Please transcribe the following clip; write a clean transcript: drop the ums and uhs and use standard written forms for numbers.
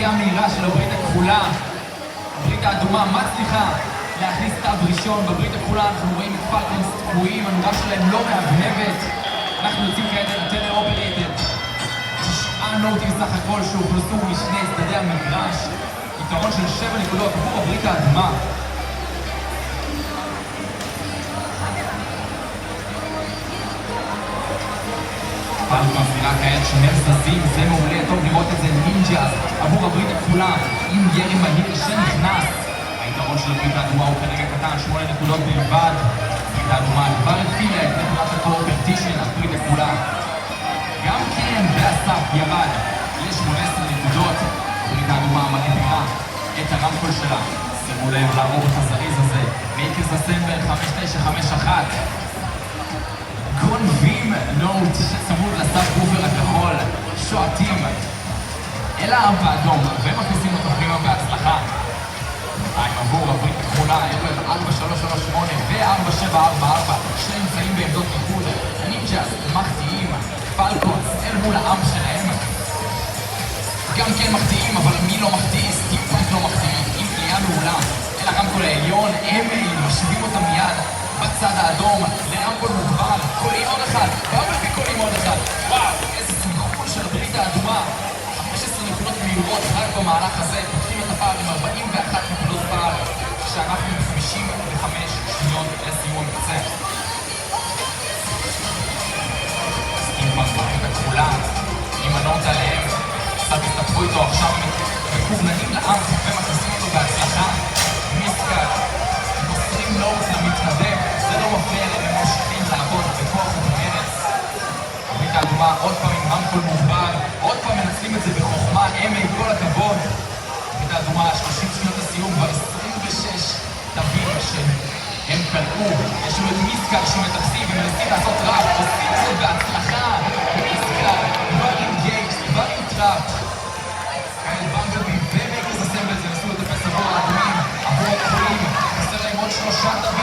קריאה מהירה של הברית הכחולה. הברית האדומה מצליחה להכניס תו ראשון. בברית הכחולה אנחנו רואים את פלקונס תקועים, הנורה שלהם לא מהבהבת. אנחנו יוצאים כעת לטלר אופרייטד. 9 נוטים סך הכל שהוכנסו משני צדדי המגרש. יתרון של 7 נקודות עבור הברית האדומה. פעם מבחירה כעת שני זזים, זה מעולה, טוב לראות את זה. נינג'ה עבור הברית הכחולה עם ירי מהיר שנכנס. היתרון של הברית האדומה הוא כרגע קטן, 8 נקודות בלבד. הברית האדומה כבר התחילה את נקודת הקורפרטישן, הברית הכחולה גם כן והסף ירד ל-18 נקודות. הברית האדומה מגבירה את הרמקול שלה. שימו לב לערוך הזריז הזה, מייקס אסמבר 5951 גונבים נוט שצמוד לסף גופר הכחול, שועטים אל האב האדום ומכניסים אותו פנימה בהצלחה. עם עבור הברית הכחולה, אלו הם 4-3-3-8 ו-4-7-4-4 שנמצאים בעמדות ניקוד. נינג'אס מחטיאים, פלקונס אל מול העם שלהם גם כן מחטיאים, אבל מי לא מחטיא? סטיפנק לא מחטיאים עם קליעה מעולה אל הרמקול העליון. הם משווים אותם מיד בצד האדום לרמקול מוגבר, קולים עוד אחד, בבלפי קולים עוד אחד. וואו, איזה סמיכול של הברית האדומה. 15 נקודות מהירות רק במהלך הזה, פותחים את הפער עם 41 נקודות פער כשאנחנו עם 55 שניות לסיום הקצה. סטימפנק בברית הכחולה עם הנוט עליהם, קצת הסתפקו איתו עכשיו מקורננים לעם ומכניסים אותו בהצלחה. מיסקאט מוסרים נוט למתנדב, זה לא מפריע להם, הם ממשיכים לעבוד בכוח ובמרץ. הברית האדומה עוד פעם עם רמקול מוגבר, עוד פעם מנצלים את זה בחוכמה, כל הכבוד. הברית האדומה 30 שניות לסיום, כבר 26 תבין שהם קלעו. יש לנו את מיסקאט שמתחסים ומנסים לעשות רעש, עושים את זה בהצלחה. מיסקאט כבר עם גייס, כבר עם טראפ. כאלה במבלבי ומייקס אסמבל זה נסו לטפס עבור האדומים, עבור הכחולים. חסר להם עוד 3 תרגילים.